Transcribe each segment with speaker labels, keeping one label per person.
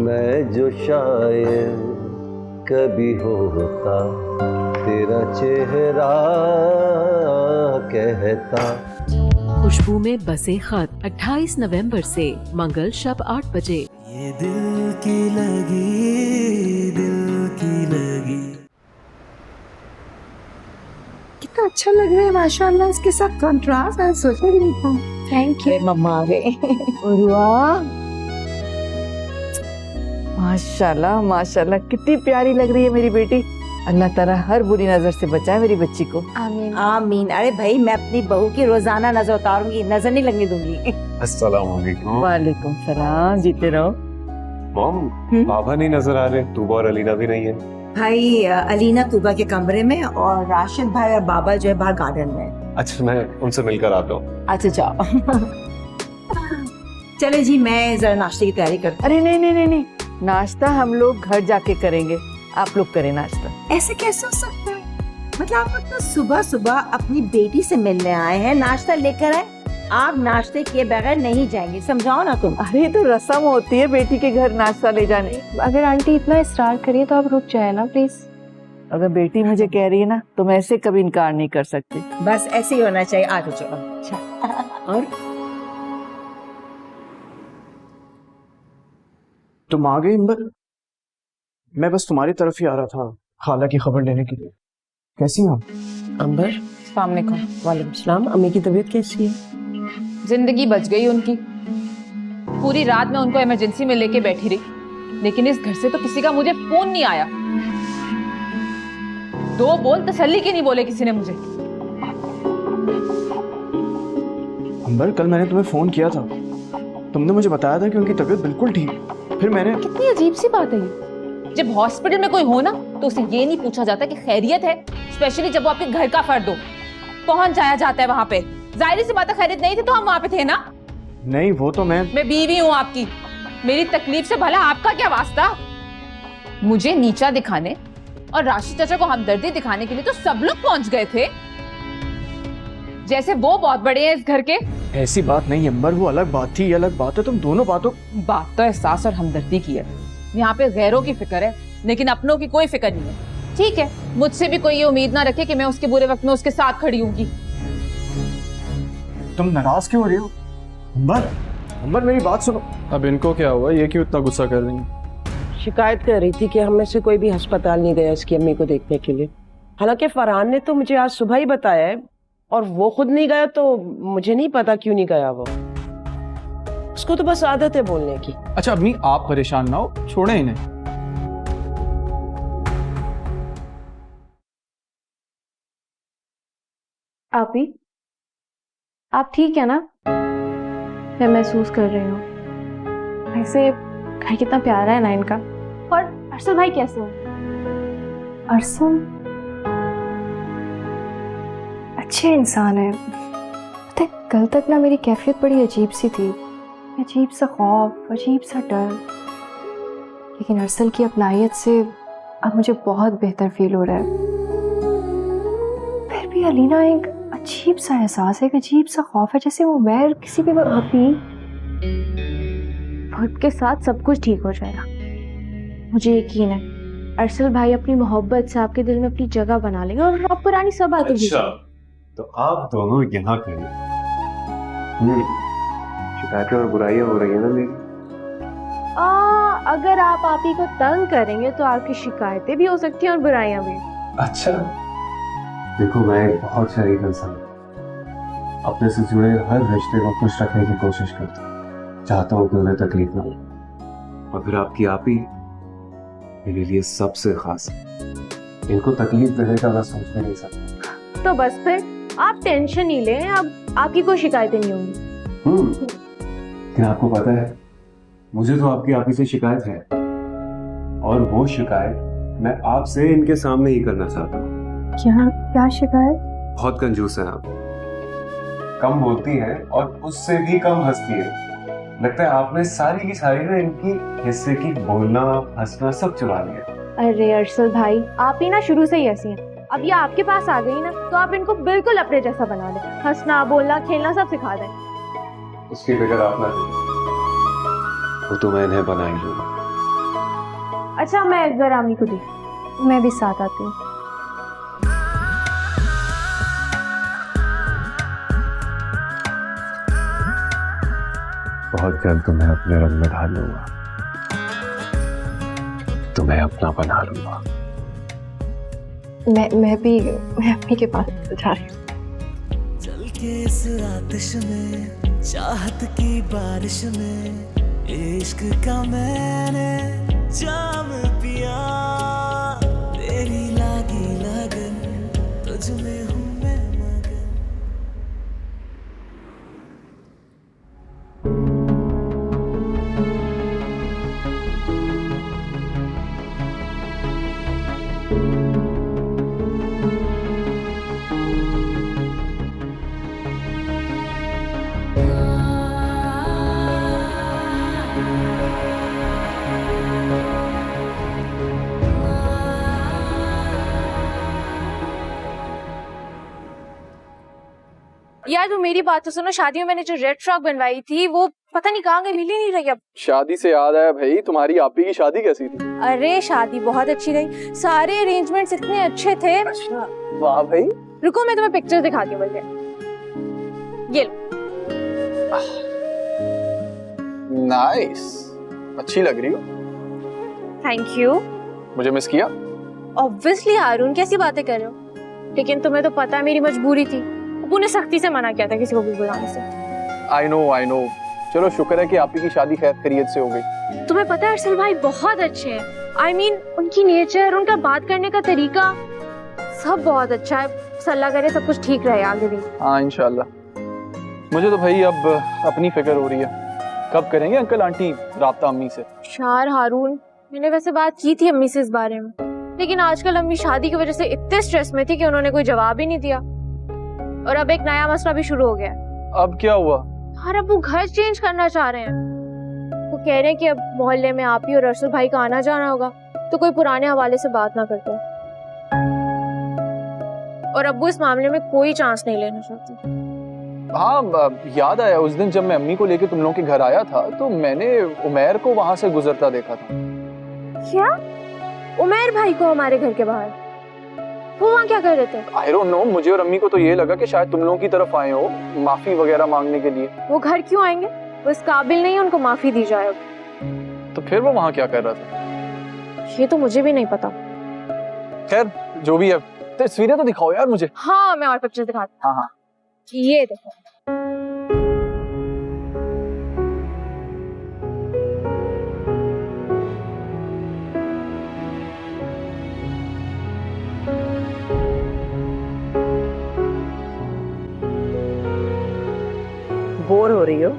Speaker 1: मैं जो शायर कभी होता तेरा चेहरा कहता।
Speaker 2: खुशबू में बसे खत 28 नवंबर से मंगल शब 8 बजे।
Speaker 3: ये दिल की लगी।
Speaker 4: कितना अच्छा लग रहा है माशाल्लाह, इसके साथ कंट्रास्ट मैं सोचा भी नहीं था। Thank you.
Speaker 5: मम्मा आ गए।
Speaker 4: वाह
Speaker 5: माशाल्लाह माशाल्लाह, कितनी प्यारी लग रही है मेरी बेटी। अल्लाह ताला हर बुरी नजर से बचाए मेरी बच्ची को।
Speaker 4: आमीन
Speaker 6: आमीन। अरे भाई, मैं अपनी बहू की रोजाना नजर उतारूंगी, नजर नहीं लगने दूंगी।
Speaker 1: अस्सलाम वालेकुम।
Speaker 5: वालेकुम सलाम, जीते रहो।
Speaker 1: मॉम, बाबा नहीं नजर आ रहे, तूबा और अलीना भी नहीं है।
Speaker 6: भाई अलीना तूबा के कमरे में और राशिद भाई और बाबा जो है बाहर गार्डन में।
Speaker 1: अच्छा, मैं उनसे मिलकर आता हूँ।
Speaker 6: अच्छा जाओ। चले जी, मैं जरा नाश्ते की तैयारी करती
Speaker 5: अरे नहीं नहीं नहीं नहीं, नाश्ता हम लोग घर जाके करेंगे, आप लोग करें नाश्ता।
Speaker 6: हूँ। ऐसे कैसे हो सकता है? मतलब आप तो सुबह सुबह अपनी बेटी से मिलने आए हैं, नाश्ता लेकर आए। आप नाश्ते किए बगैर नहीं जाएंगे, समझाओ ना तुम।
Speaker 5: अरे तो रस्म होती है बेटी के घर नाश्ता ले जाने।
Speaker 4: अगर आंटी इतना इसरार करिए तो आप रुक जाए ना प्लीज।
Speaker 5: अगर बेटी मुझे कह रही है ना तो मैं ऐसे कभी इनकार नहीं कर सकती।
Speaker 6: बस ऐसे ही होना चाहिए। आ जाओ। अच्छा। और
Speaker 7: तुम आ गई अंबर? मैं बस तुम्हारी तरफ ही आ रहा था खाला की खबर लेने के लिए। कैसी हैं आप?
Speaker 8: अंबर,
Speaker 4: अस्सलाम वालेकुम।
Speaker 8: वालेकुम सलाम। अम्मी की तबीयत कैसी है?
Speaker 9: जिंदगी बच गई उनकी। पूरी रात मैं उनको इमरजेंसी में लेके बैठी रही, लेकिन इस घर से तो किसी का मुझे फोन नहीं आया। दो बोल तसल्ली की नहीं बोले किसी ने मुझे।
Speaker 7: अंबर, कल मैंने तुम्हें फोन किया था, तुमने मुझे बताया था कि उनकी तबीयत बिल्कुल ठीक। फिर मैंने
Speaker 9: कितनी अजीब सी बात है ये। जब हॉस्पिटल में कोई हो ना तो उसे ये नहीं पूछा जाता कि खैरियत है, स्पेशली जब वो आपके घर का फर्द हो। पहुंच जाया जाता है वहां पे। जाहिर सी बात है, खैरियत नहीं थी तो हम वहां पे थे ना।
Speaker 7: नहीं, वो तो मैं
Speaker 9: बीवी हूँ आपकी, मेरी तकलीफ से भला आपका क्या वास्ता। मुझे नीचा दिखाने और राशिद चाचा को हमदर्दी दिखाने के लिए तो सब लोग पहुंच गए थे, जैसे वो बहुत बड़े हैं इस घर के।
Speaker 7: ऐसी बात नहीं अंबर, वो अलग बात थी, ये अलग बात है। तुम दोनों बातों
Speaker 9: बात तो एहसास और हमदर्दी की है। यहाँ पे गैरों की फिक्र है, लेकिन अपनों की कोई फिक्र नहीं है। ठीक है, मुझसे भी कोई ये उम्मीद ना रखे कि मैं उसके बुरे वक्त में उसके साथ खड़ी होंगी।
Speaker 7: तुम नाराज क्यों हो रही हो? अंबर, अंबर मेरी बात सुनो।
Speaker 10: अब इनको क्या हुआ, ये क्यों इतना गुस्सा कर रही हैं?
Speaker 8: शिकायत कर रही थी कि हम में से कोई भी अस्पताल नहीं गया इसकी अम्मी को देखने के लिए। हालांकि फरहान ने तो मुझे आज सुबह ही बताया है, और वो खुद नहीं गया तो मुझे नहीं पता क्यों नहीं गया वो। उसको तो बस आदत है बोलने की।
Speaker 10: अच्छा अम्मी, आप परेशान ना हो, छोड़ें इन्हें।
Speaker 4: आप ठीक है ना? मैं महसूस कर रही हूँ। वैसे घर कितना प्यारा है ना इनका। और अरसल भाई कैसे हैं? अरसल अच्छे इंसान है। पता है, कल तक ना मेरी कैफियत बड़ी अजीब सी थी, अजीब सा खौफ, अजीब सा डर। लेकिन अरसल की अपनायत से अब मुझे बहुत बेहतर फील हो रहा है। फिर भी अलीना, एक अजीब सा एहसास है, एक अजीब सा खौफ है, जैसे वो मैं किसी भी वक्त वक्त के साथ सब कुछ ठीक हो जाएगा। मुझे यकीन है अरसल भाई अपनी मोहब्बत से आपके दिल में अपनी जगह बना लेंगे और आप पुरानी सब बातें भूल जाएंगे।
Speaker 1: तो आप दोनों यहाँ खड़े, शिकायतें और बुराइयां हो रही है ना मेरी।
Speaker 4: अगर आप ही को तंग करेंगे तो आपकी शिकायतें भी हो सकती हैं और बुराइयां भी।
Speaker 1: अच्छा, देखो मैं एक बहुत शरीफ इंसान हूं। अपने से जुड़े हर रिश्ते को खुश रखने की कोशिश करता हूँ, चाहता हूँ कि उन्हें तकलीफ ना हो। और फिर आपकी आप ही मेरे लिए सबसे खास है। इनको तकलीफ देने का मैं सोच भी नहीं सकता।
Speaker 4: तो बस फिर आप टेंशन नहीं लें, अब आपकी कोई शिकायतें नहीं होंगी।
Speaker 1: लेकिन आपको पता है, मुझे तो आपकी आप ही से शिकायत है, और वो शिकायत मैं आपसे इनके सामने ही करना चाहता हूँ।
Speaker 4: क्या शिकायत?
Speaker 1: बहुत कंजूस है आप, कम बोलती है और उससे भी कम हंसती है। लगता है आपने सारी की सारी ना इनकी हिस्से की बोलना हंसना सब चुरा लिया।
Speaker 4: अरे अरसल भाई, आप ही ना शुरू से ही ऐसी हैं। अब ये आपके पास आ गई ना तो आप इनको बिल्कुल अपने जैसा बना दें, हंसना बोलना खेलना सब सिखा दें।
Speaker 1: उसकी फिक्र आप ना करें, वो तो मैं इन्हें बना ही लूंगा।
Speaker 11: अच्छा मैं जरा अम्मी को देख।
Speaker 4: मैं भी साथ आती हूँ।
Speaker 1: बहुत जल्द तुम्हें अपने रंग में ढाल लूंगा, तुम्हें अपना बना लूंगा।
Speaker 4: मैं अम्मी के पास जा रही हूँ।
Speaker 3: चल के इस आतिश में, चाहत की बारिश में, इश्क का मैंने जाम पिया, तेरी लागी लगन तुझ में हूँ मैं मगन।
Speaker 11: यार तो मेरी बात तो सुनो, शादी में मैंने जो रेड फ्रॉक बनवाई थी वो पता नहीं कहाँ गई, मिल ही नहीं रही अब।
Speaker 10: शादी से याद आया भाई, तुम्हारी आपी की शादी कैसी थी?
Speaker 11: अरे शादी बहुत अच्छी रही, सारे अरेंजमेंट्स इतने अच्छे थे।
Speaker 10: वाह भाई।
Speaker 11: रुको मैं तुम्हें पिक्चर दिखाती हूँ बल्कि। ये लो।
Speaker 10: नाइस, अच्छी लग रही हो।
Speaker 11: Thank you.
Speaker 10: मुझे मिस किया?
Speaker 11: ऑब्वियसली हारून, कैसी बातें कर रहे हो? लेकिन तुम्हें तो पता है मेरी मजबूरी थी, अब्बू ने सख्ती से मना किया था किसी को भी बुलाने से।
Speaker 10: I know. चलो शुक्र है कि आपकी की शादी खैर खैरियत से हो गई।
Speaker 11: तुम्हें पता है अरसल भाई बहुत अच्छे हैं। I mean, उनकी नेचर, उनका बात करने का तरीका सब बहुत अच्छा है। अल्लाह करे सब कुछ ठीक रहे आगे भी।
Speaker 10: हाँ इंशाल्लाह। मुझे तो भाई अब अपनी फिक्र हो रही है, कब करेंगे अंकल आंटी राब्ता अम्मी से?
Speaker 11: शार हारून, मैंने वैसे बात की थी अम्मी से इस बारे में, लेकिन आजकल अम्मी शादी की वजह से इतने स्ट्रेस में थी कि उन्होंने कोई जवाब ही नहीं दिया। और अब एक नया मसला भी शुरू हो गया।
Speaker 10: अब क्या हुआ?
Speaker 11: हर अब्बू घर चेंज करना चाह रहे हैं। वो कह रहे हैं कि अब मोहल्ले में आप ही और अरसल भाई का आना जाना होगा, तो कोई पुराने हवाले से बात ना करते। और अब्बू इस मामले में कोई चांस नहीं लेना चाहते।
Speaker 10: हाँ याद आया, उस दिन जब मैं अम्मी को लेके तुम लोगों के घर आया था तो मैंने उमैर को वहां से गुजरता देखा था।
Speaker 11: क्या? उमैर भाई को हमारे घर के बाहर? वो वहाँ क्या कर रहे थे?
Speaker 10: I don't know, मुझे और अम्मी को तो ये लगा कि शायद तुम लोगों की तरफ आए हो माफी वगैरह मांगने के लिए।
Speaker 11: वो घर क्यों आएंगे? वो इस काबिल नहीं है उनको माफी दी जाए।
Speaker 10: तो फिर वो वहाँ क्या कर रहा था?
Speaker 11: ये तो मुझे भी नहीं पता।
Speaker 10: खैर जो भी है, तस्वीरें तो दिखाओ यार मुझे।
Speaker 11: हाँ मैं और पिक्चर दिखाती हूँ।
Speaker 10: हाँ।
Speaker 11: ये देखो।
Speaker 6: बोर हो रही हो?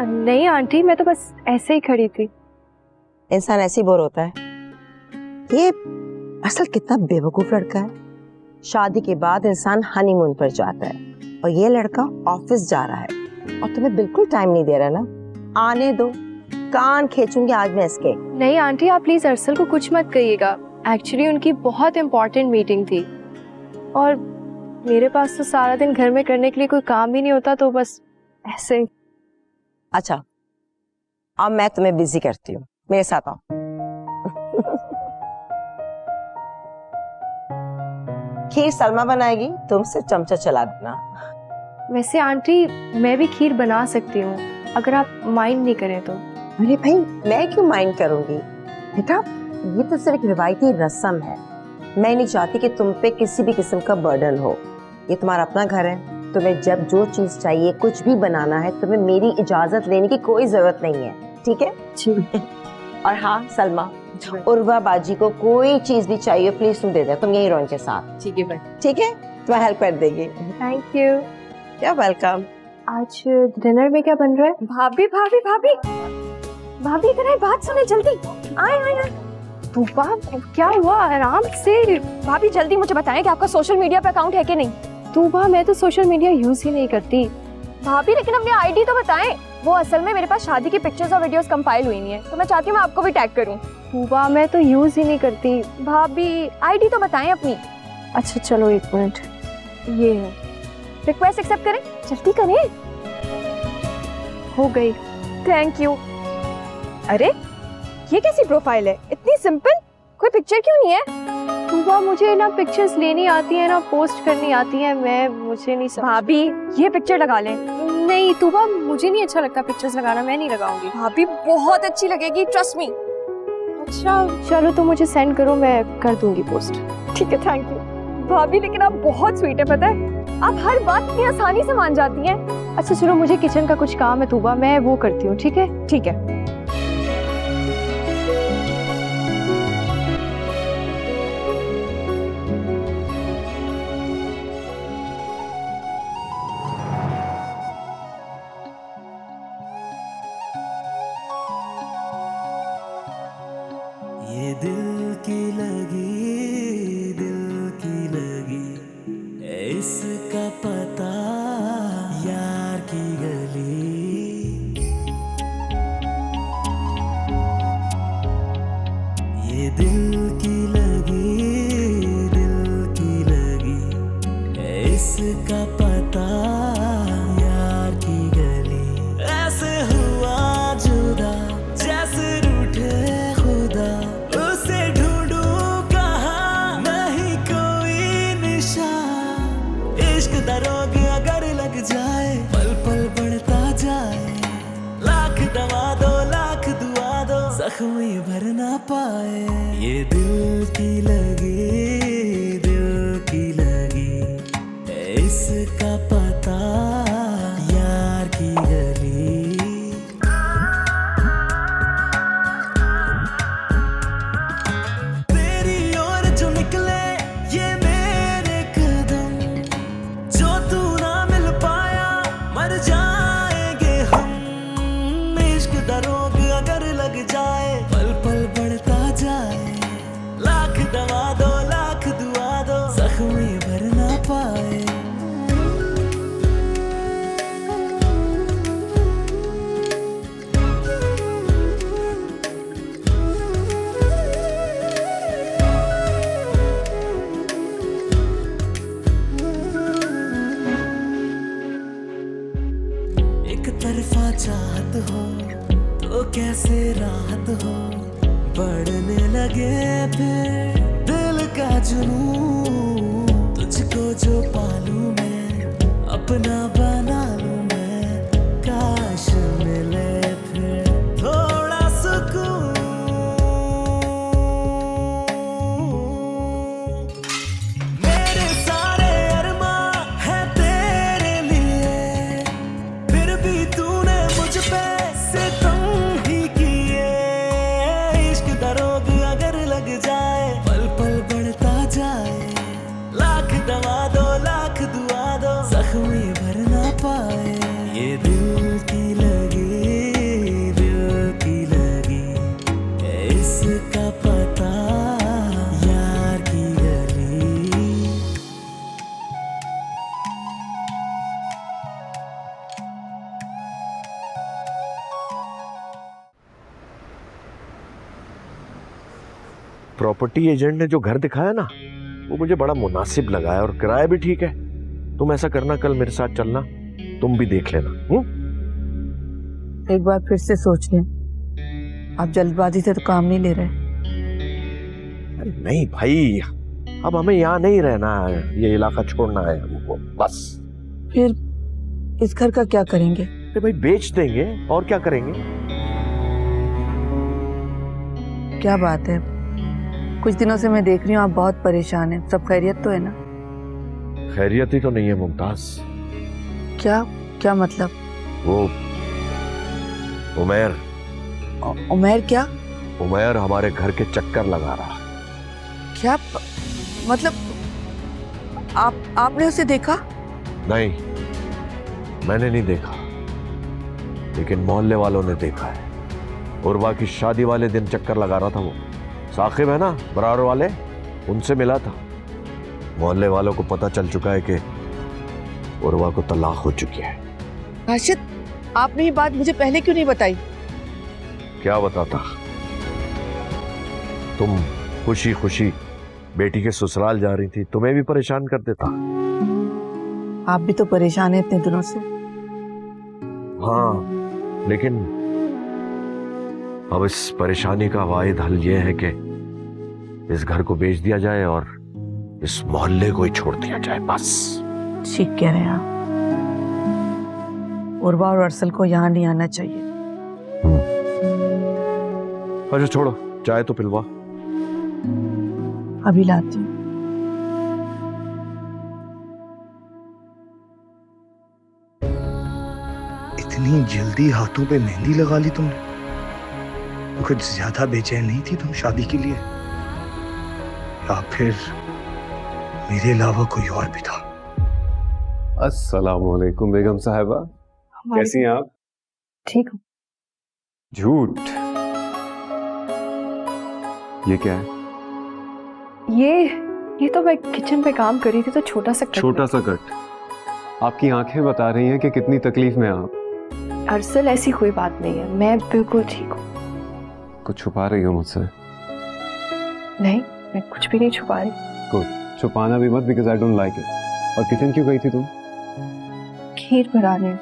Speaker 4: नहीं आंटी, मैं तो बस ऐसे ही खड़ी थी।
Speaker 6: इंसान ऐसे ही बोर होता है। ये असल कितना बेवकूफ लड़का है। शादी के बाद इंसान हनीमून पर जाता है और ये लड़का ऑफिस जा रहा है और तुम्हें बिल्कुल टाइम नहीं दे रहा ना। आने दो, कान खींचूंगी आज मैं इसके।
Speaker 4: नहीं आंटी, आप प्लीज अरसल को कुछ मत कहिएगा। एक्चुअली उनकी बहुत इंपॉर्टेंट मीटिंग थी और मेरे पास तो सारा दिन घर में करने के लिए कोई काम ही नहीं होता, तो बस ऐसे ही।
Speaker 6: अच्छा अब मैं तुम्हें बिजी करती हूँ, मेरे साथ आओ। खीर सलमा बनाएगी, तुम से चमचा चला देना।
Speaker 4: वैसे आंटी मैं भी खीर बना सकती हूँ अगर आप माइंड नहीं करें तो।
Speaker 6: अरे भाई मैं क्यों माइंड करूंगी बेटा, ये तो सिर्फ एक रिवायती रस्म है। मैं नहीं चाहती कि तुम पे किसी भी किस्म का बर्डन हो। ये तुम्हारा अपना घर है, तुम्हें जब जो चीज चाहिए कुछ भी बनाना है, तुम्हें मेरी इजाजत लेने की कोई जरूरत नहीं है, ठीक है?
Speaker 4: जी।
Speaker 6: और हाँ सलमा, उर्वा बाजी को कोई चीज भी चाहिए प्लीज तुम दे दे, तुम यही रहो इनके साथ।
Speaker 11: ठीक है भाई।
Speaker 6: ठीक है, तुम्हें हेल्प कर देगी।
Speaker 4: Thank you.
Speaker 6: क्या वेलकम।
Speaker 4: आज डिनर में क्या बन रहा है?
Speaker 11: भाभी भाभी भाभी भाभी इधर आए, बात सुने जल्दी। आए आए आए।
Speaker 4: तूबा क्या हुआ? आराम से।
Speaker 11: भाभी जल्दी मुझे बताएं कि आपका सोशल मीडिया पे अकाउंट है कि नहीं?
Speaker 4: तूबा मैं तो सोशल मीडिया यूज ही नहीं करती।
Speaker 11: भाभी लेकिन अपनी आईडी तो बताएं। वो असल में मेरे पास शादी की पिक्चर्स और वीडियोस कंपाइल हुई नहीं है, तो मैं चाहती हूँ मैं आपको भी टैग करूँ।
Speaker 4: तूबा मैं तो यूज ही नहीं करती।
Speaker 11: भाभी आईडी तो बताएं अपनी।
Speaker 4: अच्छा चलो एक मिनट, ये है।
Speaker 11: रिक्वेस्ट एक्सेप्ट करें, जल्दी करें।
Speaker 4: हो गई।
Speaker 11: Thank you. अरे ये कैसी प्रोफाइल है, इतनी सिंपल, कोई पिक्चर क्यों नहीं है?
Speaker 4: तूबा मुझे ना पिक्चर्स लेनी आती है ना पोस्ट करनी आती है, मुझे नहीं समझ।
Speaker 11: भाभी ये पिक्चर लगा लें।
Speaker 4: नहीं तूबा, मुझे नहीं अच्छा लगता पिक्चर्स लगाना, मैं नहीं लगाऊंगी।
Speaker 11: भाभी बहुत अच्छी लगेगी, ट्रस्ट मी।
Speaker 4: अच्छा चलो तो मुझे सेंड करो, मैं कर दूंगी पोस्ट।
Speaker 11: ठीक है, थैंक यू भाभी, लेकिन आप बहुत स्वीट है, पता है आप हर बात इतनी आसानी से मान जाती हैं।
Speaker 4: अच्छा चलो, मुझे किचन का कुछ काम है तूबा, मैं वो करती हूँ, ठीक है?
Speaker 11: ठीक है।
Speaker 3: ये दिल की लगी है इसका पता यार की गली। ये दिल की लगी है इसका पता यार की गली। ऐसे हुआ जुदा जैसे रूठे खुदा, उसे ढूंढूं कहाँ नहीं कोई निशान। इश्क दा रोग अगर लग जाए पल पल बढ़ता जाए, लाख दवा दो लाख दुआ दो जख्म ये भर ना पाए। ये दिल की लगी है इसका पता यार की गली। तेरी ओर जो निकले ये मेरे कदम, जो तू ना मिल पाया मर जाएंगे हम। इश्क दा रोग अगर लग जाए पल पल बढ़ता जाए, लाख दवा दो लाख दुआ दो जख्म ये भर ना पाए। एक तरफा चाहत हो तो कैसे राहत हो, बढ़ने लगे फिर दिल का जुनून। तुझको जो पालूं मैं अपना बना लूं मैं, काश मिले फिर थोड़ा सुकून। मेरे सारे अरमा है तेरे लिए, फिर भी तूने मुझ पे सितम ही किए। इश्क दा रोग अगर लग जाए पल पल बढ़ता जाए, लाख दवा दो लाख दुआ दो जख्म ये भर ना पाए। ये दिल की लगी है इसका पता यार की गली।
Speaker 12: प्रॉपर्टी एजेंट ने जो घर दिखाया ना, वो मुझे बड़ा मुनासिब लगा है और किराया भी ठीक है। तुम ऐसा करना, कल मेरे साथ चलना, तुम भी देख लेना।
Speaker 5: एक बार फिर से सोच लें, आप जल्दबाजी से तो काम नहीं ले रहे।
Speaker 12: अरे नहीं भाई, अब हमें यहाँ नहीं रहना है, ये इलाका छोड़ना है हमको बस।
Speaker 5: फिर इस घर का क्या करेंगे?
Speaker 12: अरे भाई बेच देंगे, और क्या करेंगे।
Speaker 5: क्या बात है, कुछ दिनों से मैं देख रही हूँ आप बहुत परेशान हैं। सब खैरियत तो है ना?
Speaker 12: खैरियत ही तो नहीं है मुमताज।
Speaker 5: क्या क्या मतलब?
Speaker 12: वो उमैर
Speaker 5: उमैर क्या?
Speaker 12: उमैर हमारे घर के चक्कर लगा रहा।
Speaker 5: क्या मतलब? आपने उसे देखा?
Speaker 12: नहीं, मैंने नहीं देखा, लेकिन मोहल्ले वालों ने देखा है। उर्वा की शादी वाले दिन चक्कर लगा रहा था वो। साकिब है ना बरार वाले, उनसे मिला था। मोहल्ले वालों को पता चल चुका है कि उर्वा को तलाक हो चुकी है।
Speaker 5: राशिद, आपने ये बात मुझे पहले क्यों नहीं बताई?
Speaker 12: क्या बताता, तुम खुशी खुशी बेटी के ससुराल जा रही थी, तुम्हें भी परेशान कर देता।
Speaker 5: आप भी तो परेशान हैं इतने दिनों से।
Speaker 12: हाँ, लेकिन अब इस परेशानी का वाहिद हल ये है कि इस घर को बेच दिया जाए और इस मोहल्ले को ही छोड़ दिया जाए, बस।
Speaker 5: ठीक कह रहे हैं आप। उर्वा और अरसल को यहाँ नहीं आना चाहिए।
Speaker 12: अच्छा छोड़ो, चाय तो पिलवा।
Speaker 5: अभी लाती हूँ।
Speaker 13: इतनी जल्दी हाथों पे मेहंदी लगा ली तुमने? कुछ ज्यादा बेचैन नहीं थी तुम शादी के लिए? या फिर मेरे अलावा कोई और भी था?
Speaker 1: अस्सलामुअलैकुम बेगम साहिबा, कैसी हैं आप?
Speaker 4: ठीक हूँ।
Speaker 1: झूठ। ये क्या है?
Speaker 4: ये तो मैं किचन पे काम कर रही थी तो छोटा सा कट।
Speaker 1: छोटा सा कट। आपकी आंखें बता रही हैं कि कितनी तकलीफ में आप।
Speaker 4: अरसल, ऐसी कोई बात नहीं है, मैं बिल्कुल ठीक हूँ।
Speaker 1: कुछ छुपा रही हो मुझसे?
Speaker 4: नहीं, मैं कुछ भी नहीं छुपा रही।
Speaker 1: कुछ छुपाना भी मत, because I don't like it. और किचन क्यों गई थी तुम?
Speaker 4: खीर बनाने।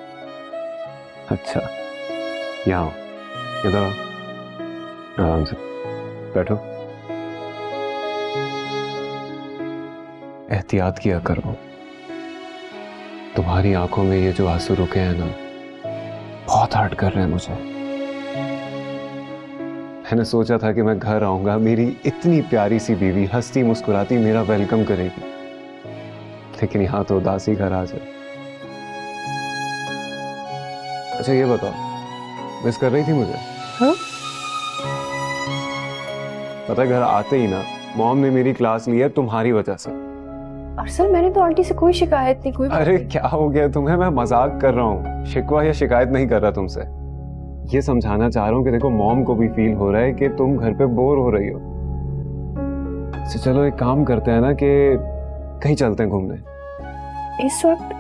Speaker 1: अच्छा, यहाँ आओ, इधर आओ, आराम से बैठो। एहतियात किया करो, तुम्हारी आंखों में ये जो आंसू रुके हैं ना, बहुत हर्ट कर रहे हैं मुझे। मैंने सोचा था कि मैं घर आऊंगा, मेरी इतनी प्यारी सी बीवी हंसती मुस्कुराती मेरा वेलकम करेगी, लेकिन यहाँ तो उदासी घर आ जाए। अच्छा ये बताओ, मिस कर रही थी मुझे?
Speaker 4: हाँ?
Speaker 1: पता है, घर आते ही ना मॉम ने मेरी क्लास ली है तुम्हारी वजह से।
Speaker 4: अरसल, मैंने तो आंटी से कोई शिकायत नहीं, कोई।
Speaker 1: अरे क्या हो गया तुम्हें? मैं मजाक कर रहा हूँ, शिकवा या शिकायत नहीं कर रहा तुमसे। ये समझाना चाह रहा हूँ कि देखो, मॉम को भी फील हो रहा है कि तुम घर पे बोर हो रही हो। तो चलो एक काम करते हैं ना कि कहीं चलते हैं घूमने।
Speaker 4: इस वक्त?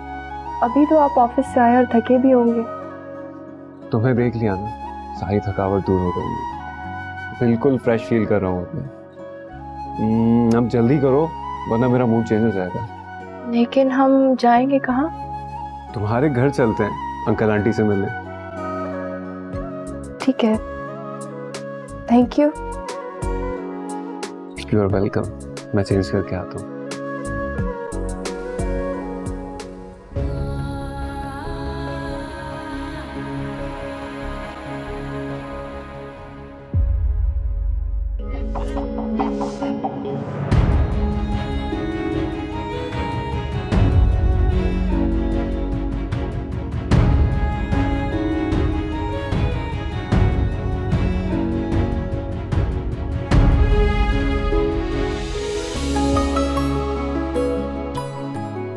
Speaker 4: अभी तो आप ऑफिस से आए और थके भी होंगे।
Speaker 1: तुम्हें देख लिया ना, सारी थकावट दूर हो गई, बिल्कुल फ्रेश फील कर रहा हूँ अपने। अब जल्दी करो वरना मेरा मूड चेंज हो जाएगा।
Speaker 4: लेकिन हम जाएंगे कहाँ?
Speaker 1: तुम्हारे घर चलते हैं अंकल आंटी से मिलने।
Speaker 4: ठीक है, thank you.
Speaker 1: You are welcome. मैं चेंज करके आता हूँ।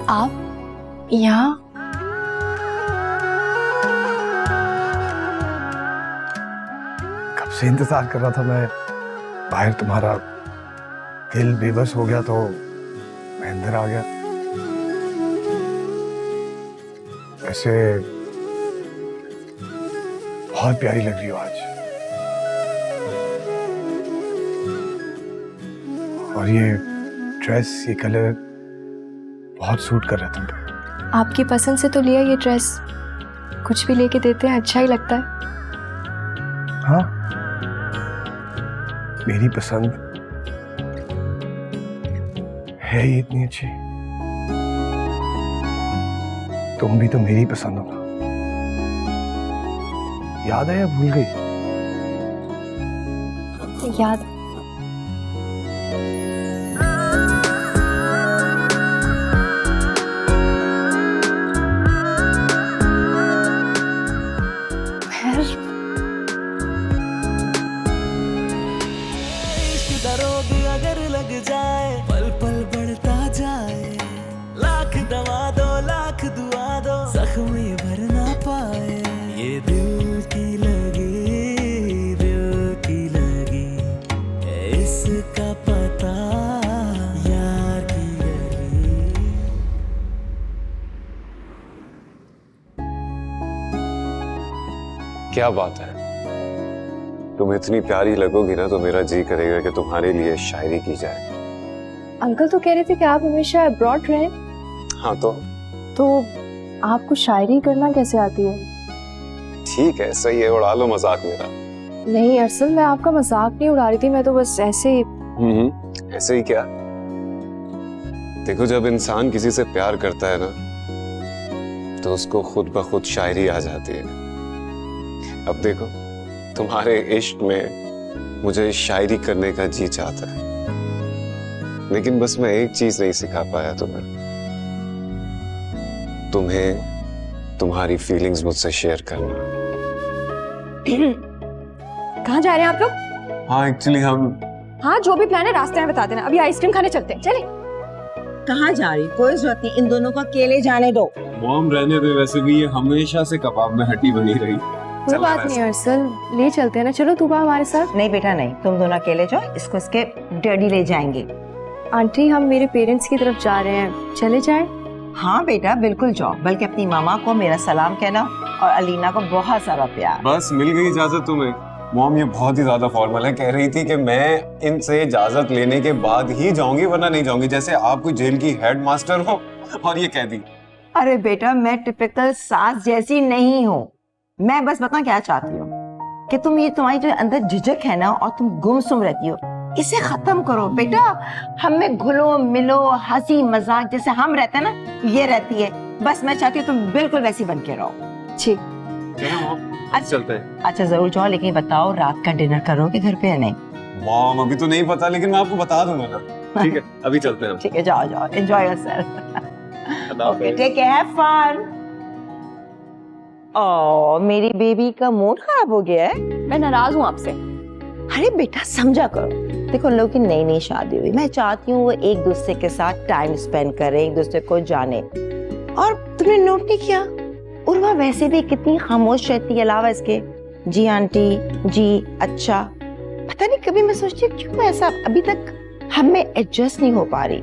Speaker 4: आप यहाँ?
Speaker 13: कब से इंतजार कर रहा था मैं बाहर, तुम्हारा दिल बेबस हो गया तो मैं अंदर आ गया। वैसे बहुत प्यारी लग रही हो आज, और ये ड्रेस, ये कलर बहुत सूट कर रहा है तुम पे।
Speaker 4: आपकी पसंद से तो लिया ये ड्रेस, कुछ भी लेके देते हैं अच्छा ही लगता है।
Speaker 13: हाँ, मेरी पसंद है ही इतनी अच्छी, तुम भी तो मेरी पसंद हो ना। याद है या भूल गई?
Speaker 4: याद।
Speaker 3: अगर लग जाए, पल पल बढ़ता जाए, लाख दवा दो लाख दुआ दो, जख्म ये भर ना पाए। ये दिल की लगी इसका पता यार की गली।
Speaker 1: क्या बात है, तुम इतनी प्यारी लगोगी ना तो मेरा जी करेगा कि तुम्हारे लिए शायरी की जाए।
Speaker 4: अंकल तो कह रहे थे कि आप हमेशा अब्रॉड रहे।
Speaker 1: हाँ तो
Speaker 4: आपको शायरी करना कैसे आती है?
Speaker 1: ठीक है, सही है, उड़ा लो मजाक मेरा।
Speaker 4: नहीं अरसल, मैं आपका मजाक नहीं उड़ा रही थी, मैं तो बस ऐसे ही।
Speaker 1: ऐसे ही क्या? देखो, जब इंसान किसी से प्यार करता है ना, तो उसको खुद ब खुद शायरी आ जाती है। अब देखो, तुम्हारे इश्क में मुझे शायरी करने का जी चाहता है, लेकिन बस मैं एक चीज नहीं सिखा पाया तुम्हें तुम्हारी फीलिंग्स मुझसे शेयर करना।
Speaker 4: कहाँ जा रहे हैं आप लोग?
Speaker 1: हाँ, एक्चुअली हम
Speaker 4: हाँ, जो भी प्लान है रास्ते में बता देना, अभी आइसक्रीम खाने चलते हैं। चले।
Speaker 6: कहाँ जा रही? कोई जरूरत नहीं, इन दोनों को अकेले जाने दो।
Speaker 1: मॉम रहने दे, वैसे भी ये हमेशा से कबाब में हटी बनी रही।
Speaker 4: कोई बात नहीं अरसल, ले चलते हैं ना। चलो तू हमारे साथ।
Speaker 6: नहीं बेटा नहीं, तुम दोनों अकेले जाओ, इसको इसके डैडी ले जाएंगे।
Speaker 4: आंटी, हम मेरे पेरेंट्स की तरफ जा रहे हैं, चले जाएं?
Speaker 6: हाँ बेटा बिल्कुल जाओ, बल्कि अपनी मामा को मेरा सलाम कहना और अलीना को बहुत सारा प्यार।
Speaker 1: बस मिल गई इजाजत तुम्हें। मॉम ये बहुत ही ज्यादा फॉर्मल है, कह रही थी कि मैं इनसे इजाजत लेने के बाद ही जाऊंगी, वरना नहीं जाऊंगी, जैसे आप कोई जेल की हेडमास्टर हो और ये कह दी।
Speaker 6: अरे बेटा, मैं टिपिकल सास जैसी नहीं हूँ। मैं बस बताऊं क्या चाहती हूँ कि तुम ये तुम्हारी जो अंदर झिझक है ना, और तुम गुमसुम रहती हो, इसे खत्म करो बेटा। हम में घुलो मिलो, हंसी मजाक जैसे हम रहते हैं ना, ये रहती है। बस मैं चाहती हूँ तुम बिल्कुल वैसी बन के रहो।
Speaker 4: ठीक।
Speaker 1: चलते हैं।
Speaker 6: अच्छा जरूर जाओ, लेकिन बताओ रात का डिनर करोगे घर पे या नहीं?
Speaker 1: मॉम अभी तो नहीं पता, लेकिन मैं आपको बता दूंगा ना। ठीक है, अभी चलते हैं।
Speaker 6: ठीक है, जाओ जाओ, enjoy yourself. Okay, take care, have fun. Oh, मेरी बेबी का मूड खराब हो गया है।
Speaker 4: मैं नाराज हूँ आपसे।
Speaker 6: अरे बेटा समझा करो, देखो लोगों की नई नई शादी हुई, मैं चाहती हूँ वो एक दूसरे के साथ टाइम स्पेंड करें, एक दूसरे को जाने। और तुमने नोट नहीं किया, उर्वा वैसे भी कितनी खामोश रहती है, अलावा इसके जी आंटी जी अच्छा। पता नहीं, कभी मैं सोचती हूँ क्यों ऐसा अभी तक हम में एडजस्ट नहीं हो पा रही।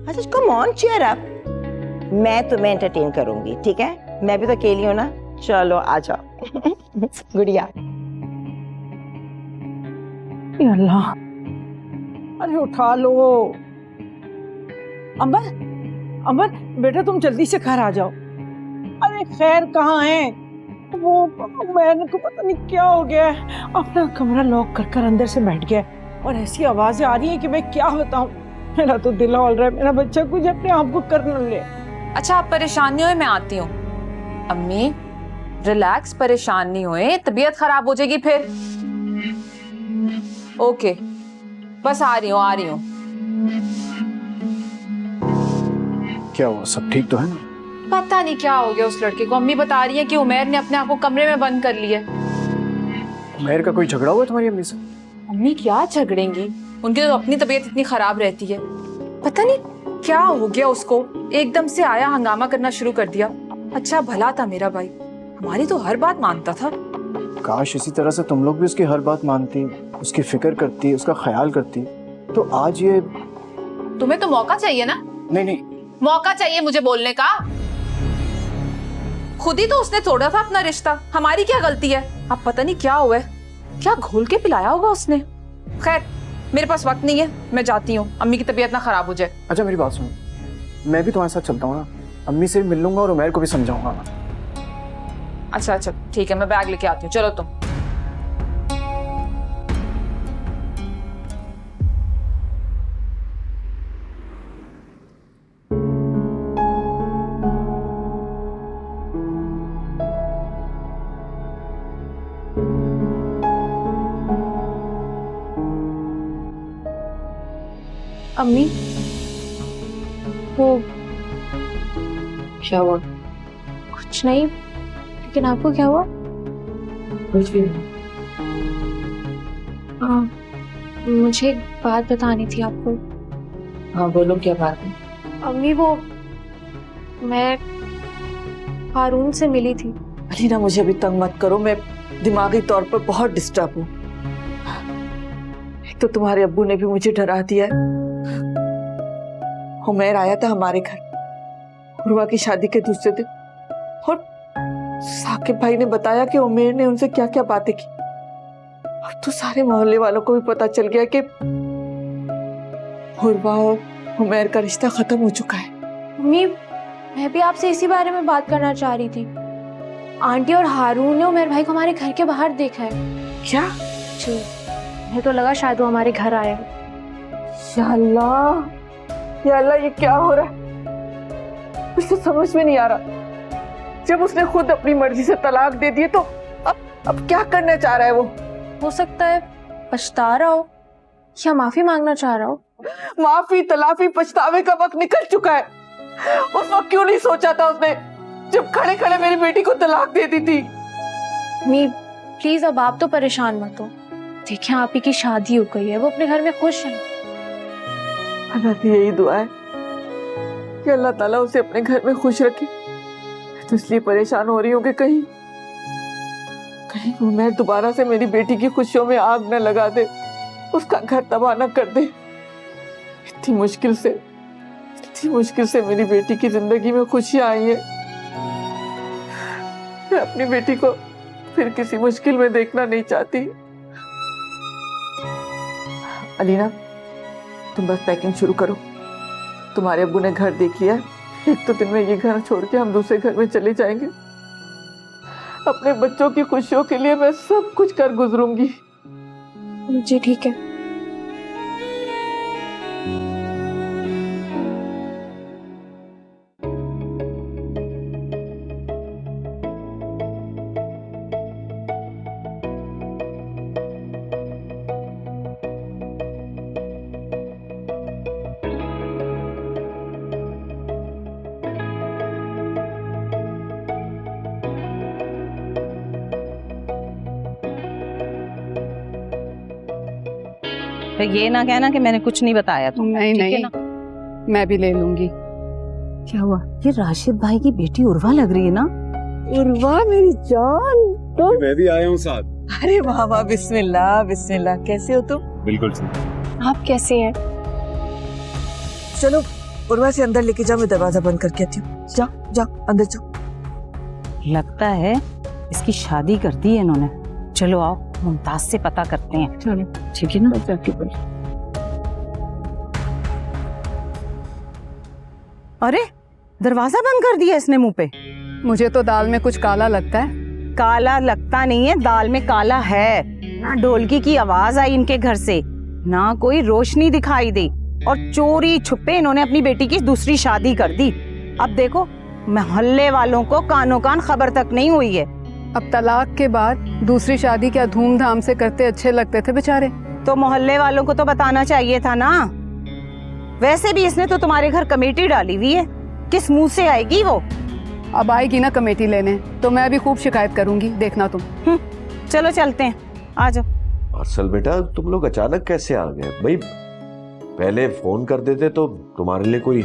Speaker 6: अच्छा कम ऑन, चीयर अप। मैं तुम्हें एंटरटेन करूंगी, ठीक है? मैं भी तो अकेली हूँ ना। चलो आ जाओ। गुड़िया।
Speaker 5: अल्लाह, अरे उठा लो। अमर, अमर बेटा तुम जल्दी से घर आ जाओ। अरे खैर कहाँ है वो? मैंने को पता नहीं क्या हो गया है, अपना कमरा लॉक कर कर अंदर से बैठ गया और ऐसी आवाजें आ रही हैं कि मैं क्या बताऊं। मेरा तो दिल हौल रहा है, मेरा बच्चा कुछ अपने आप को कर न ले।
Speaker 9: अच्छा आप परेशान नहीं हुए, मैं आती हूँ। अम्मी रिलैक्स, परेशान नहीं हुए, तबीयत खराब हो जाएगी फिर। ओके बस आ रही हूँ।
Speaker 7: क्या हुआ, सब ठीक तो है ना?
Speaker 9: पता नहीं क्या हो गया उस लड़के को। अम्मी बता रही है कि उमैर ने अपने आप को कमरे में बंद कर लिया।
Speaker 7: उमैर का कोई झगड़ा हुआ तुम्हारी अम्मी से?
Speaker 9: अम्मी क्या झगड़ेंगी, उनकी तो अपनी तबीयत इतनी खराब रहती है। पता नहीं क्या हो गया उसको, एकदम से आया हंगामा करना शुरू कर दिया। अच्छा भला था मेरा भाई, हमारी तो हर बात मानता था।
Speaker 7: काश इसी तरह से तुम लोग भी उसकी हर बात मानती, उसकी फिक्र करती, उसका ख्याल करती, तो आज ये।
Speaker 9: तुम्हें तो मौका चाहिए ना।
Speaker 7: नहीं,
Speaker 9: मौका चाहिए मुझे बोलने का। खुद ही तो उसने तोड़ा था अपना रिश्ता, हमारी क्या गलती है? अब पता नहीं क्या हुआ है, क्या घोल के पिलाया होगा उसने। खैर मेरे पास वक्त नहीं है, मैं जाती हूँ, अम्मी की तबीयत ना खराब हो जाए।
Speaker 7: अच्छा मेरी बात सुनो, मैं भी तुम्हारे साथ चलता हूँ ना, अम्मी से भी मिल लूंगा और उमैर को भी समझाऊंगा।
Speaker 9: अच्छा ठीक है, मैं बैग लेके आती हूँ, चलो तुम।
Speaker 11: अम्मी वो क्या हुआ? कुछ नहीं, लेकिन आपको क्या हुआ?
Speaker 9: कुछ भी नहीं।
Speaker 11: मुझे एक बात बतानी थी आपको।
Speaker 9: हाँ बोलो, क्या बात है?
Speaker 11: अम्मी वो मैं हारून से मिली थी।
Speaker 5: अलीना मुझे अभी तंग मत करो, मैं दिमागी तौर पर बहुत डिस्टर्ब हूँ। एक तो तुम्हारे अब्बू ने भी मुझे डरा दिया है। उमैर आया था हमारे घर उर्वा की शादी के दूसरे दिन, और साकिब भाई ने बताया कि उमैर ने उनसे क्या क्या बातें की। अब तो सारे मोहल्ले वालों को भी पता चल गया कि उर्वा और उमैर का रिश्ता खत्म हो चुका है।
Speaker 11: मम्मी मैं भी आपसे इसी बारे में बात करना चाह रही थी। आंटी और हारून ने उमैर भाई को हमारे घर के बाहर देखा है।
Speaker 5: क्या?
Speaker 11: जी, मुझे तो लगा शायद वो हमारे घर आया है।
Speaker 5: या अल्लाह, ये क्या हो रहा है? मुझे समझ में नहीं आ रहा। जब उसने खुद अपनी मर्जी से तलाक दे दिए तो अब क्या करना चाह रहा है वो?
Speaker 11: हो सकता है पछता रहा हो या माफी मांगना चाह रहा हो।
Speaker 5: माफी तलाफी पछतावे का वक्त निकल चुका है। उस वक्त क्यों नहीं सोचा था उसने, जब खड़े खड़े मेरी बेटी को तलाक दे दी थी?
Speaker 11: मी प्लीज अब आप तो परेशान मत हो। देखिए आप ही की शादी हो गई है, वो अपने घर में खुश है।
Speaker 5: अल्लाह की यही दुआ है कि अल्लाह ताला उसे अपने घर में खुश रखे। तो इसलिए परेशान हो रही हूँ कि कहीं वो मैं दोबारा से मेरी बेटी की खुशियों में आग न लगा दे, उसका घर तबाह न कर दे। इतनी मुश्किल से मेरी बेटी की जिंदगी में खुशियां आई है। मैं अपनी बेटी को फिर किसी मुश्किल में देखना नहीं चाहती। अलीना, तुम बस पैकिंग शुरू करो। तुम्हारे अब्बू ने घर देख लिया है। 1-2 दिन में ये घर छोड़ के हम दूसरे घर में चले जाएंगे। अपने बच्चों की खुशियों के लिए मैं सब कुछ कर गुजरूंगी।
Speaker 11: जी ठीक है।
Speaker 14: तो ये ना कहना कि मैंने कुछ नहीं बताया। तो
Speaker 5: नहीं नहीं, मैं भी ले लूंगी।
Speaker 14: क्या हुआ? ये राशिद भाई की बेटी उर्वा लग रही है ना?
Speaker 5: उर्वा मेरी जान। तो
Speaker 1: मैं भी आया हूँ साथ।
Speaker 5: अरे वाह वाह, बिस्मिल्लाह बिस्मिल्लाह। कैसे हो तुम?
Speaker 1: बिल्कुल ठीक।
Speaker 11: आप कैसे हैं?
Speaker 5: चलो उर्वा से अंदर लेके जाओ, मैं दरवाजा बंद करके आती हूँ। जाओ जाओ अंदर जाओ।
Speaker 14: लगता है इसकी शादी कर दी है इन्होंने। चलो आओ मुमताज से पता करते हैं।
Speaker 5: चलो
Speaker 14: ठीक है ना? अरे दरवाजा बंद कर दिया इसने मुंह पे।
Speaker 5: मुझे तो दाल में कुछ काला लगता है।
Speaker 14: काला लगता नहीं है, दाल में काला है। ना ढोलकी की आवाज आई इनके घर से, ना कोई रोशनी दिखाई दी, और चोरी छुपे इन्होंने अपनी बेटी की दूसरी शादी कर दी। अब देखो मोहल्ले वालों को कानों कान खबर तक नहीं हुई है।
Speaker 5: अब तलाक के बाद दूसरी शादी क्या धूमधाम से करते अच्छे लगते थे बेचारे।
Speaker 14: तो मोहल्ले वालों को तो बताना चाहिए था ना। वैसे भी इसने तो तुम्हारे घर कमेटी डाली हुई है, किस मुंह से आएगी वो?
Speaker 5: अब आएगी ना कमेटी लेने, तो मैं भी खूब शिकायत करूंगी, देखना तुम।
Speaker 14: चलो चलते हैं, आ जाओ।
Speaker 12: अरसल बेटा, तुम लोग अचानक कैसे आ गए भाई? पहले फोन कर देते तो तुम्हारे लिए कोई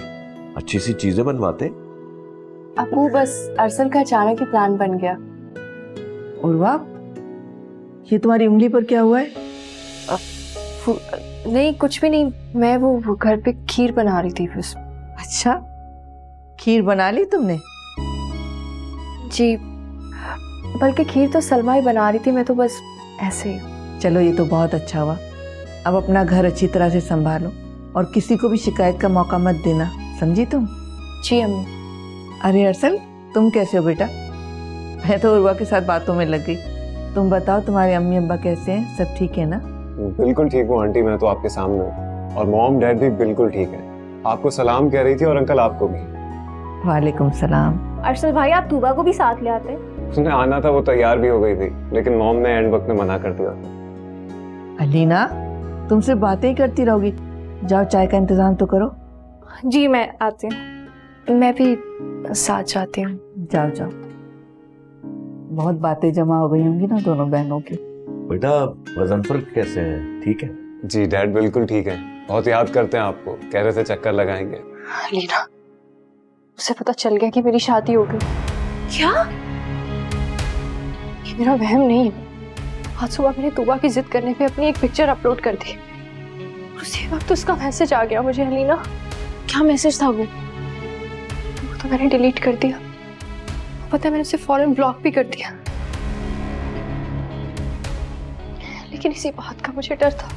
Speaker 12: अच्छी सी चीजें बनवाते।
Speaker 4: अबू बस अरसल का अचानक ही प्लान बन गया।
Speaker 5: उर्वा, ये तुम्हारी उंगली पर क्या हुआ है?
Speaker 4: नहीं कुछ भी नहीं, मैं वो घर पे खीर बना रही थी बस।
Speaker 5: अच्छा, खीर बना ली तुमने?
Speaker 4: जी, बल्कि खीर तो सलमा ही बना रही थी, मैं तो बस ऐसे ही।
Speaker 5: चलो ये तो बहुत अच्छा हुआ। अब अपना घर अच्छी तरह से संभालो और किसी को भी शिकायत का मौका मत देना, समझी तुम?
Speaker 4: जी अम्मी।
Speaker 5: अरे अरसल, तुम कैसे हो बेटा? मैं तो उर्वा के साथ बातों में लग गई। तुम बताओ तुम्हारे अम्मी अब्बा कैसे हैं? सब ठीक है ना?
Speaker 1: बिल्कुल ठीक हूँ आंटी, मैं तो आपके सामने हूँ। और मॉम डैड भी बिल्कुल ठीक है। आपको सलाम कह रही थी और अंकल आपको भी।
Speaker 5: वालेकुम सलाम।
Speaker 11: अरसल भाई आप तूबा को भी साथ ले आते।
Speaker 1: उसने आना था, वो तैयार भी हो गई थी, लेकिन मॉम ने एंड वक्त में मना कर दिया।
Speaker 5: अलीना, तुमसे बातें ही करती रहोगी, जाओ चाय का इंतजाम तो करो।
Speaker 11: जी मैं आती हूँ।
Speaker 4: मैं भी साथ जाती हूँ।
Speaker 5: जाओ जाओ, बहुत बातें जमा हो गई होंगी ना दोनों बहनों की।
Speaker 12: बेटा वजनफर कैसे हैं? ठीक है?
Speaker 1: जी डैड बिल्कुल ठीक है, बहुत याद करते हैं आपको, कह रहे थे चक्कर लगाएंगे।
Speaker 4: अलीना, उसे पता चल गया कि मेरी शादी हो गई।
Speaker 11: क्या?
Speaker 4: ये मेरा वहम नहीं है। आज सुबह मैंने तूबा की जिद करने पे अपनी एक पिक्चर अपलोड कर दी, उसी वक्त उसका मैसेज आ गया मुझे। अलीना,
Speaker 11: क्या मैसेज था वो?
Speaker 4: वो तो मैंने डिलीट कर दिया। पता है मैंने उसे फौरन ब्लॉक भी कर दिया, लेकिन इसी बात का मुझे डर था।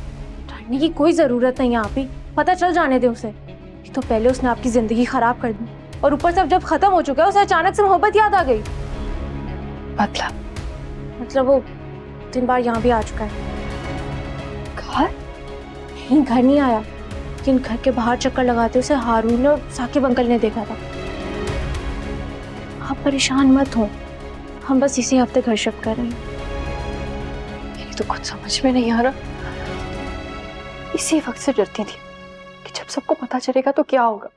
Speaker 11: डरने की कोई जरूरत नहीं है, आप ही पता चल जाने दे उसे। तो पहले उसने आपकी जिंदगी खराब कर दी, और ऊपर से अब जब खत्म हो चुका है उसे अचानक से मोहब्बत याद आ गई।
Speaker 4: मतलब
Speaker 11: वो 2-3 बार यहाँ भी आ चुका है।
Speaker 4: घर?
Speaker 11: नहीं, घर नहीं आया, लेकिन घर के बाहर चक्कर लगाते उसे हारून और साकिब अंकल ने देखा था। आप परेशान मत हो, हम बस इसी हफ्ते घर शिफ्ट कर रहे हैं।
Speaker 4: मेरी तो कुछ समझ में नहीं आ रहा। इसी वक्त से डरती थी कि जब सबको पता चलेगा तो क्या होगा।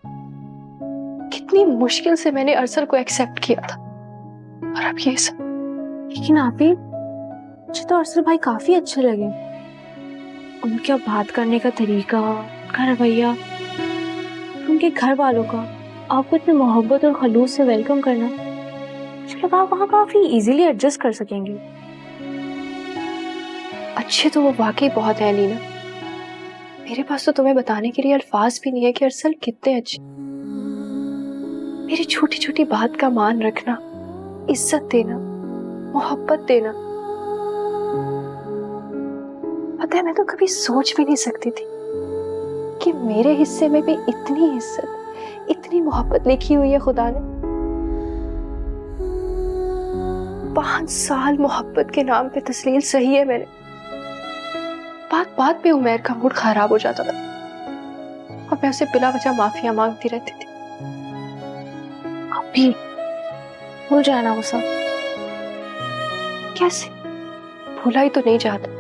Speaker 4: कितनी मुश्किल से मैंने अरसल को एक्सेप्ट किया था, और अब ये सब।
Speaker 11: लेकिन आप ही, मुझे तो अरसल भाई काफी अच्छे लगे। उनके बात करने का तरीका, उनका रवैया, उनके घर वालों का आपको इतनी मोहब्बत और खलूस से वेलकम करना, मुझे लगा आप वहाँ काफी इजीली एडजस्ट कर सकेंगे।
Speaker 4: अच्छे तो वो वाकई बहुत है नीना। मेरे पास तो तुम्हें बताने के लिए अल्फाज भी नहीं है कि अरसल कितने अच्छे। मेरी छोटी छोटी बात का मान रखना, इज्जत देना, मोहब्बत देना। पता है, मैं तो कभी सोच भी नहीं सकती थी कि मेरे हिस्से में भी इतनी इज्जत, इतनी मोहब्बत लिखी हुई है खुदा ने। 5 साल मोहब्बत के नाम पे तस्लील सही है मैंने। बात बात पे उमैर का मूड खराब हो जाता था और मैं उसे बिला वजह माफिया मांगती रहती थी।
Speaker 11: अभी भूल जाए ना वो सब।
Speaker 4: कैसे भूला ही तो नहीं जाता।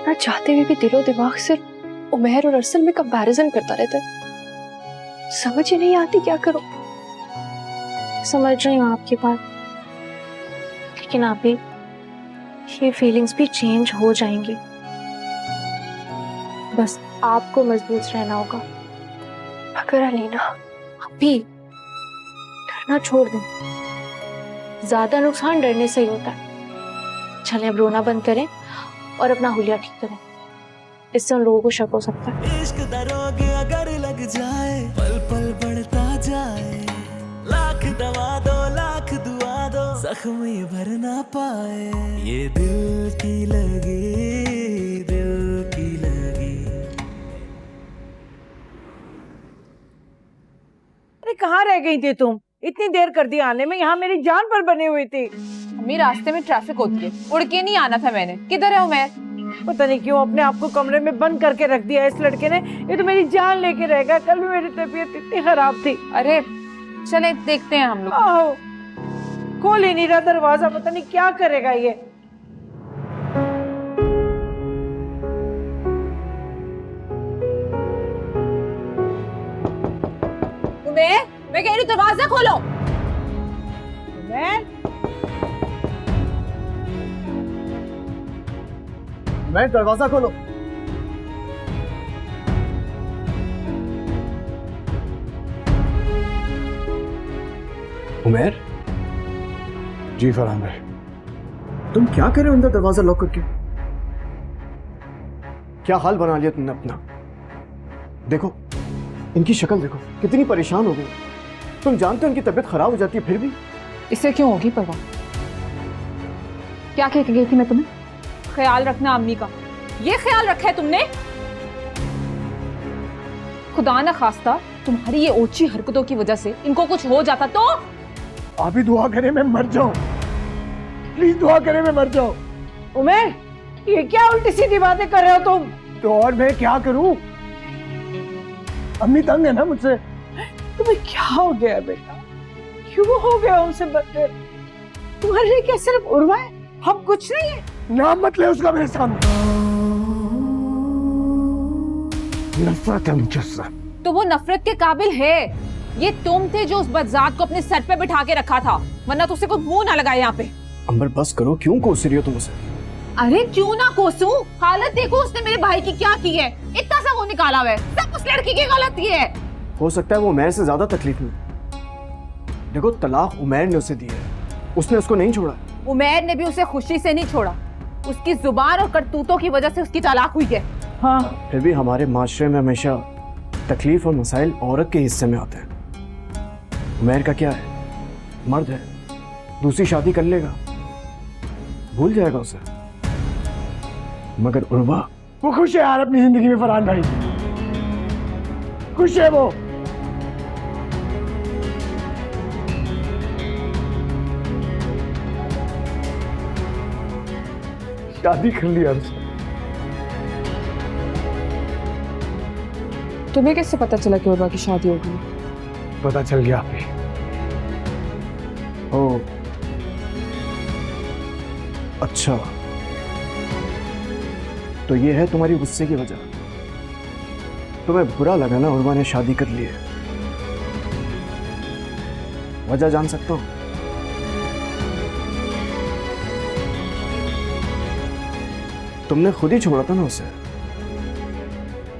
Speaker 4: ना चाहते हुए भी दिलो दिमाग सिर्फ उमैर और अरसल में कंपैरिजन करता रहता है। समझ ही नहीं आती क्या करूं।
Speaker 11: समझ रही हूँ आपकी बात, लेकिन आप भी, ये फीलिंग्स भी चेंज हो जाएंगी। बस आपको मजबूत रहना होगा।
Speaker 4: मगर अलीना,
Speaker 11: अभी डरना छोड़ दें। ज्यादा नुकसान डरने से ही होता है। चलें अब रोना बंद करें और अपना हुलिया ठीक करें, इससे उन लोगों को शक हो सकता है।
Speaker 3: इश्क दा रोग अगर लग जाए, पल पल बढ़ता जाए, लाख दवा दो लाख दुआ दो, जख्म ये भर ना पाए। ये दिल की लगी, दिल की लगी।
Speaker 5: अरे कहाँ रह गई थी तुम? इतनी देर कर दी आने में, यहाँ मेरी जान पर बनी हुई थी।
Speaker 9: अम्मी, रास्ते में ट्रैफिक होती है, उड़ के नहीं आना था मैंने। किधर है उमैर?
Speaker 5: पता नहीं क्यों अपने आप को कमरे में बंद करके रख दिया इस लड़के ने। ये तो मेरी जान लेके रहेगा। कल भी मेरी तबीयत इतनी खराब थी।
Speaker 9: अरे चले देखते हैं हम लोग।
Speaker 5: आहो, खोल ही नहीं रहा दरवाजा, पता नहीं क्या करेगा ये।
Speaker 9: उमैर, मैं कह रही हूँ दरवाजा खोलो।
Speaker 7: मैं दरवाजा खोलो। उमैर? जी फरहान भाई। तुम क्या कर रहे हो अंदर दरवाजा लॉक करके? क्या हाल बना लिया तुमने अपना? देखो इनकी शक्ल देखो, कितनी परेशान हो गई। तुम जानते हो उनकी तबीयत खराब हो जाती है, फिर भी
Speaker 9: इससे क्यों होगी परवाह? क्या कह के गई थी मैं तुम्हें? ख्याल रखना अम्मी का। ये ख्याल रखा है तुमने? खुदा ना खास्ता तुम्हारी ये ओछी हरकतों की वजह से इनको कुछ हो जाता तो?
Speaker 13: आप ही दुआ करें मैं मर जाऊं, प्लीज दुआ करें मैं मर जाऊं।
Speaker 5: उमैर, ये क्या उल्टी सीधी बातें कर रहे हो तुम?
Speaker 13: तो और मैं क्या करूं? अम्मी तंग है ना मुझसे।
Speaker 5: तुम्हें क्या हो गया बेटा? क्यों हो गया उनसे बदतर? तुम्हारे लिए क्या सिर्फ उर्वा है, हम कुछ नहीं है?
Speaker 13: नाम मत ले उसका मेरे सामने। नफरत है मुझसे।
Speaker 9: तो वो नफरत के काबिल है। ये तुम थे जो उस बदजात को अपने सर पे बिठा के रखा था, वरना तो उसे कोई मुंह ना लगाए यहाँ पे।
Speaker 7: अंबर बस करो, क्यों कोस रही हो तुम उसे?
Speaker 9: अरे क्यों ना कोसूं? हालत देखो उसने मेरे भाई की क्या की है। इतना सा वो निकाला हुआ है, सब उस लड़की की गलती है।
Speaker 7: हो सकता है वो उमैर से ज्यादा तकलीफ में। देखो तलाक उमैर ने उसे दी है, उसने उसको नहीं छोड़ा।
Speaker 9: उमैर ने भी उसे खुशी से नहीं छोड़ा, उसकी जुबान और करतूतों की वजह से उसकी तलाक हुई है।
Speaker 5: हाँ,
Speaker 7: फिर भी हमारे माशरे में हमेशा तकलीफ और मसाइल औरत के हिस्से में आते हैं। उमैर का क्या है, मर्द है, दूसरी शादी कर लेगा, भूल जाएगा उसे। मगर उर्वा,
Speaker 13: वो खुश है यार अपनी जिंदगी में फरहान भाई, खुश है वो।
Speaker 7: शादी कर लिया अरसल।
Speaker 11: तुम्हें कैसे पता चला कि उर्वा की शादी हो गई?
Speaker 7: पता चल गया आप ही। ओ अच्छा, तो ये है तुम्हारी गुस्से की वजह। तुम्हें बुरा लगा ना उर्वा ने शादी कर ली है। वजह जान सकता हूं? तुमने खुद ही छोड़ा था ना उसे,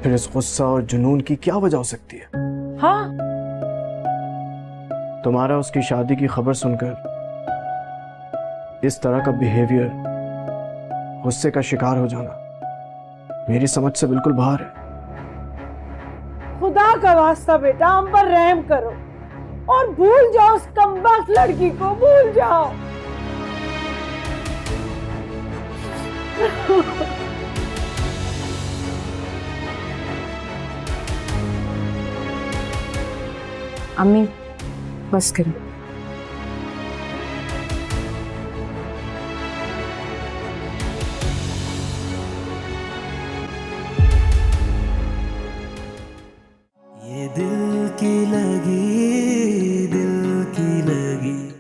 Speaker 7: फिर इस गुस्सा और जुनून की क्या वजह हो सकती है?
Speaker 5: हाँ,
Speaker 7: तुम्हारा उसकी शादी की खबर सुनकर इस तरह का बिहेवियर, गुस्से का शिकार हो जाना मेरी समझ से बिल्कुल बाहर है।
Speaker 5: खुदा का वास्ता बेटा हम पर रहम करो और भूल जाओ उस कमबख्त लड़की को, भूल जाओ।
Speaker 11: अम्मी बस करें।
Speaker 3: ये दिल की लगी